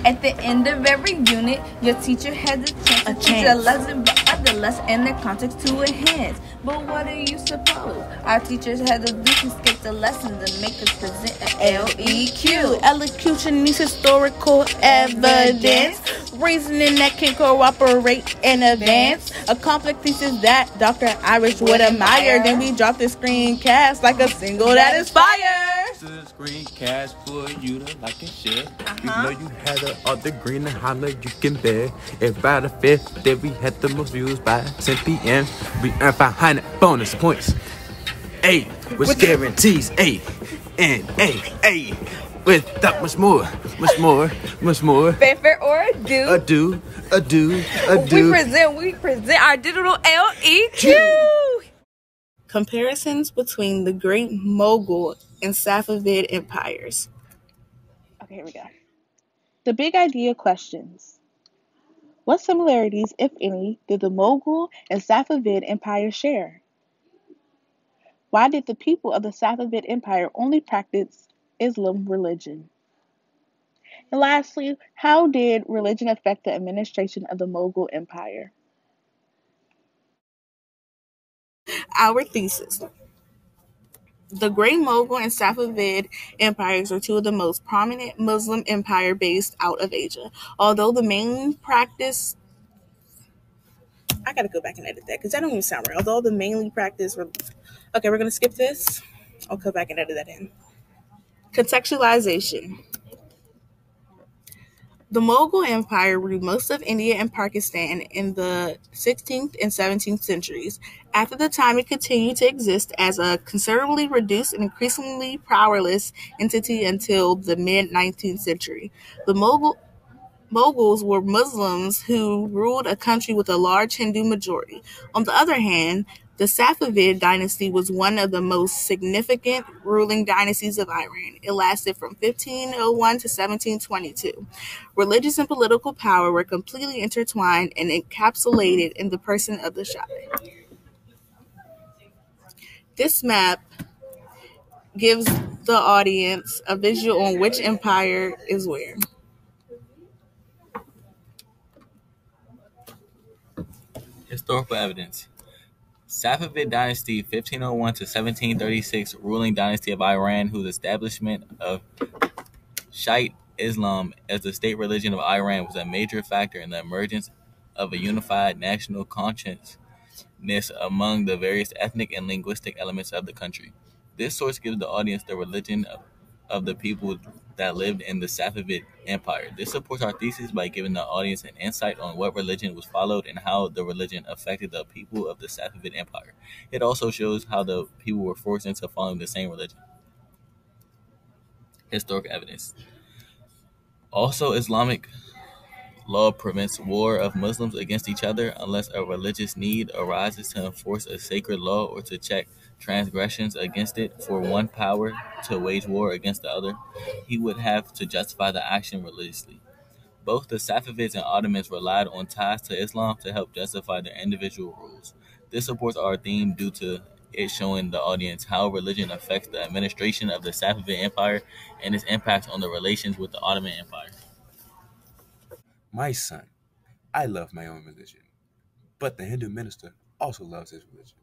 At the end of every unit, your teacher has a chance to teach a lesson, but other lesson in their context to enhance. But what do you suppose our teachers had to do to escape the lessons and make us present a LEQ? Elocution needs historical evidence, reasoning that can cooperate in advance. A complex thesis that Dr. Irish would admire. Then we drop the screencast like a single that inspires. Screencast for you to like and share. You know you had the other green and holler you can bear. If by the 5th that we had the most views by 10 p.m. we earn 500 bonus points. A which guarantees A and A without much more. Fanfare or ado. We present our digital LEQ. Comparisons between the Great Mughal and Safavid empires. Okay, here we go. The big idea questions. What similarities, if any, did the Mughal and Safavid empires share? Why did the people of the Safavid empire only practice Islam religion? And lastly, how did religion affect the administration of the Mughal empire? Our thesis. The Great Mughal and Safavid empires are two of the most prominent Muslim empires based out of Asia. Although the main practice... I gotta go back and edit that because that don't even sound right. Although the mainly practice... Okay, we're gonna skip this. I'll go back and edit that in. Contextualization. The Mughal Empire ruled most of India and Pakistan in the 16th and 17th centuries. After the time, it continued to exist as a considerably reduced and increasingly powerless entity until the mid-19th century. The Mughals were Muslims who ruled a country with a large Hindu majority. On the other hand, the Safavid dynasty was one of the most significant ruling dynasties of Iran. It lasted from 1501 to 1722. Religious and political power were completely intertwined and encapsulated in the person of the Shah. This map gives the audience a visual on which empire is where. Historical evidence. Safavid dynasty, 1501 to 1736, ruling dynasty of Iran, whose establishment of Shiite Islam as the state religion of Iran was a major factor in the emergence of a unified national consciousness among the various ethnic and linguistic elements of the country. This source gives the audience the religion of the people that lived in the Safavid Empire. This supports our thesis by giving the audience an insight on what religion was followed and how the religion affected the people of the Safavid Empire. It also shows how the people were forced into following the same religion. Historic evidence. Also, Islamic law prevents war of Muslims against each other unless a religious need arises to enforce a sacred law or to check transgressions against it. For one power to wage war against the other, he would have to justify the action religiously. Both the Safavids and Ottomans relied on ties to Islam to help justify their individual rules. This supports our theme due to it showing the audience how religion affects the administration of the Safavid Empire and its impact on the relations with the Ottoman Empire. My son, I love my own religion, but the Hindu minister also loves his religion.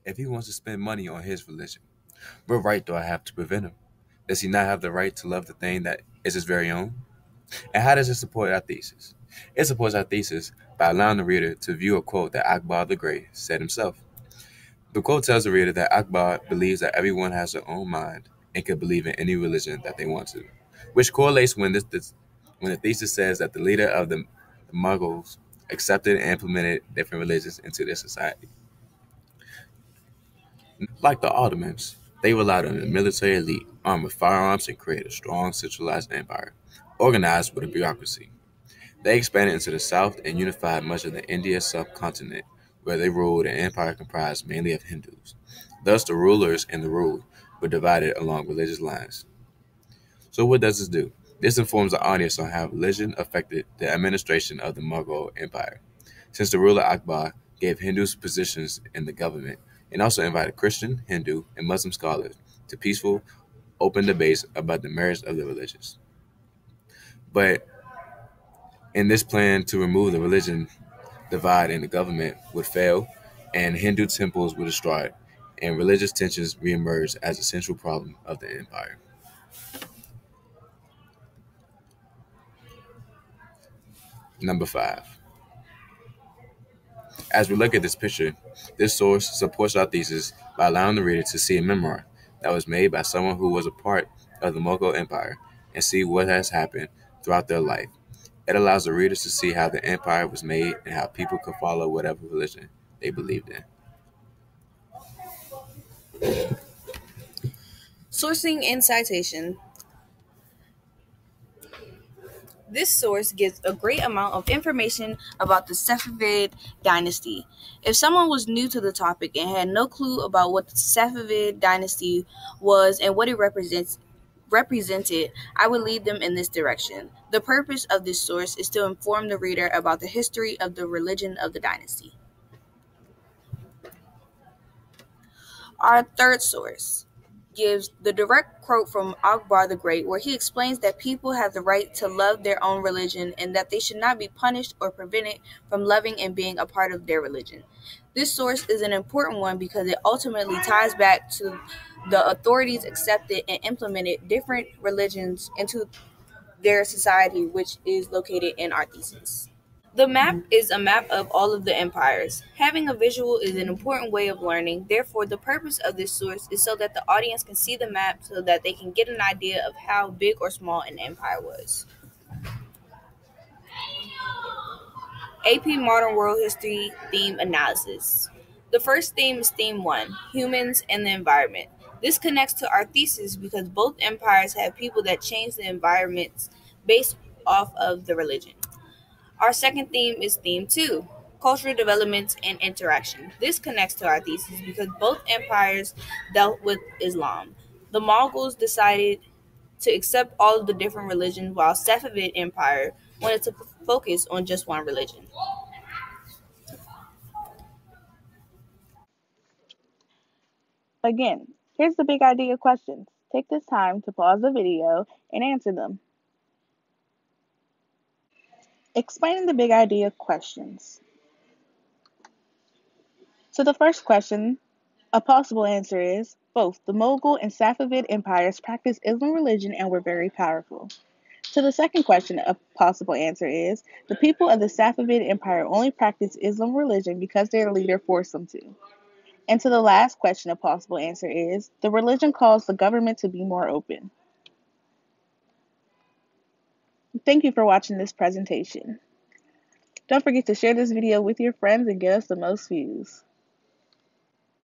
If he wants to spend money on his religion, what right do I have to prevent him? Does he not have the right to love the thing that is his very own? And how does it support our thesis? It supports our thesis by allowing the reader to view a quote that Akbar the Great said himself. The quote tells the reader that Akbar believes that everyone has their own mind and can believe in any religion that they want to, which correlates when the thesis says that the leader of the Mughals accepted and implemented different religions into their society. Like the Ottomans, they relied on a military elite armed with firearms and created a strong centralized empire, organized with a bureaucracy. They expanded into the south and unified much of the Indian subcontinent, where they ruled an empire comprised mainly of Hindus. Thus, the rulers and the ruled were divided along religious lines. So what does this do? This informs the audience on how religion affected the administration of the Mughal Empire. Since the ruler Akbar gave Hindus positions in the government and also invited Christian, Hindu, and Muslim scholars, to peaceful, open debates about the merits of the religions. But in this plan to remove the religion divide in the government would fail, and Hindu temples were destroyed, and religious tensions reemerged as a central problem of the empire. Number 5. As we look at this picture, this source supports our thesis by allowing the reader to see a memoir that was made by someone who was a part of the Mughal Empire and see what has happened throughout their life. It allows the readers to see how the empire was made and how people could follow whatever religion they believed in. Sourcing and citation. This source gives a great amount of information about the Safavid dynasty. If someone was new to the topic and had no clue about what the Safavid dynasty was and what it represented, I would lead them in this direction. The purpose of this source is to inform the reader about the history of the religion of the dynasty. Our third source gives the direct quote from Akbar the Great, where he explains that people have the right to love their own religion and that they should not be punished or prevented from loving and being a part of their religion. This source is an important one because it ultimately ties back to the authorities accepted and implemented different religions into their society, which is located in our thesis. The map is a map of all of the empires. Having a visual is an important way of learning. Therefore, the purpose of this source is so that the audience can see the map so that they can get an idea of how big or small an empire was. AP Modern World History Theme Analysis. The first theme is Theme 1, Humans and the Environment. This connects to our thesis because both empires have people that change the environments based off of the religion. Our second theme is Theme 2, Cultural Development and Interaction. This connects to our thesis because both empires dealt with Islam. The Mongols decided to accept all of the different religions, while Safavid Empire wanted to focus on just one religion. Again, here's the big idea questions. Take this time to pause the video and answer them. Explaining the big idea questions. So the first question, a possible answer is, both the Mughal and Safavid empires practiced Islam religion and were very powerful. To the second question, a possible answer is, the people of the Safavid empire only practiced Islam religion because their leader forced them to. And to the last question, a possible answer is, the religion caused the government to be more open. Thank you for watching this presentation. Don't forget to share this video with your friends and get us the most views.